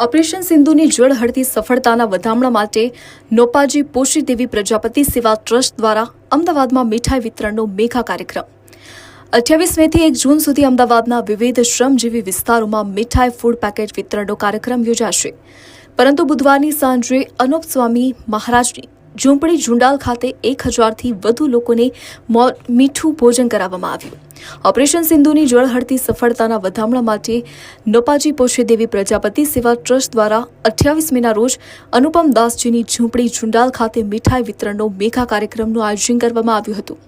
Operation સિંધુની જળહળતી સફળતાના વધામણા માટે નોપાજી પોષી દેવી પ્રજાપતિ સેવા ટ્રસ્ટ દ્વારા અમદાવાદમાં મીઠાઈ વિતરણનો મેગા કાર્યક્રમ 28 મેથી 1 જૂન સુધી અમદાવાદના વિવિધ શ્રમજીવી વિસ્તારોમાં મીઠાઈ ફૂડ પેકેજ વિતરણનો કાર્યક્રમ યોજાશે, પરંતુ બુધવારની સાંજે અનુપ સ્વામી મહારાજની ઝૂંપડી ઝુંડાલ ખાતે 1000થી વધુ લોકોને મીઠું ભોજન કરાવવામાં આવ્યું। ઓપરેશન સિંધુની જળહળતી સફળતાના વધામણા માટે નોપાજી પોષી દેવી પ્રજાપતિ સેવા ટ્રસ્ટ દ્વારા 28 મેના રોજ અનુપમ દાસજીની ઝૂંપડી ઝુંડાલ ખાતે મીઠાઈ વિતરણનો મેગા કાર્યક્રમનું આયોજન કરવામાં આવ્યું હતું।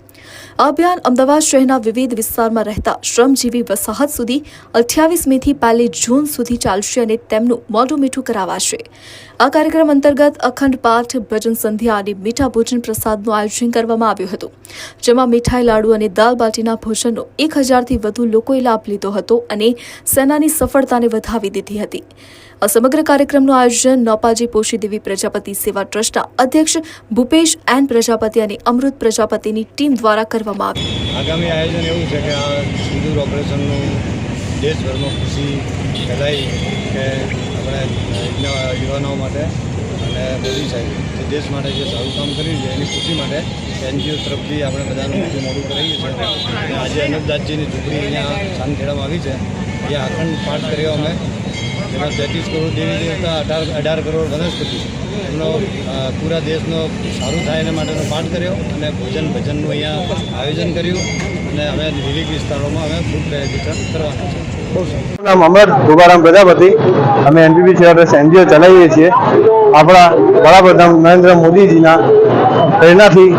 આ અભિયાન અમદાવાદ શહેરના વિવિધ વિસ્તારમાં રહેતા શ્રમજીવી વસાહત સુધી 28 મેથી 1 જૂન સુધી ચાલશે અને તેમનું મોઢું મીઠું કરાવાશે। આ કાર્યક્રમ અંતર્ગત અખંડ પાઠ, ભજન સંધ્યા અને મીઠા ભોજન પ્રસાદનું આયોજન કરવામાં આવ્યું હતું, જેમાં મીઠાઈ, લાડુ અને દાલ બાટીના ભોજનનો 1000થી વધુ લોકોએ લાભ લીધો હતો અને સેનાની સફળતાને વધાવી દીધી હતી। આ સમગ્ર કાર્યક્રમનું આયોજન નોપાજી પોષી દેવી પ્રજાપતિ સેવા ટ્રસ્ટના અધ્યક્ષ ભૂપેશ એન પ્રજાપતિ અને અમૃત પ્રજાપતિની ટીમ દ્વારા કરવામાં આવ્યું। આગામી આયોજન એવું છે કે આ સિંદૂર ઓપરેશનનું દેશભરમાં ખુશી ફેલાઈ કે આપણે યુવાનો માટે અને મોદી સાહેબ જે દેશ માટે જે સારું કામ કર્યું છે એની ખુશી માટે એનજીઓ તરફથી આપણે બધાનું મોટું મોડું કરાવીએ છીએ। આજે અનુપદાસજીની ઝૂંપડી અહીંયા સાનખેડામાં આવી છે, એ અખંડ પાઠ કર્યો અમે, જેમાં 33 કરોડ દેવી દેવતા, 18 કરોડ વનસ્પતિ, એમનો પૂરા દેશનો સારું થાય એના માટેનો પાઠ કર્યો અને ભજનનું અહીંયા આયોજન કર્યું અને અમે વિવિધ વિસ્તારોમાં અમે ફૂડ વિતરણ કરવાના છે। નામ અમર ગોપારામ પ્રજાપતિ, અમે એનપીપી સેવા ટ્રસ્ટ એનજીઓ ચલાવીએ છીએ। આપણા વડાપ્રધાન નરેન્દ્ર મોદીજીના પ્રેરણાથી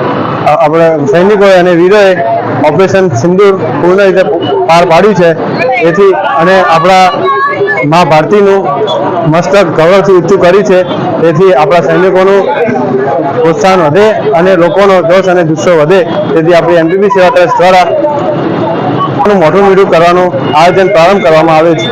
આપણા સૈનિકોએ અને વીરોએ ઓપરેશન સિંદૂર પૂર્ણ રીતે પાર પાડ્યું છે। એથી અને આપણા મા ભારતીનું મસ્તક ગૌરવથી ઊંચું કર્યું છે। તેથી આપણા સૈનિકોનું પ્રોત્સાહન વધે અને લોકોનો જોશ અને જુસ્સો વધે, તેથી આપણી એનપીપી સેવા ટ્રસ્ટ દ્વારા મોટું મીઠું કરવાનું આયોજન પ્રારંભ કરવામાં આવે છે।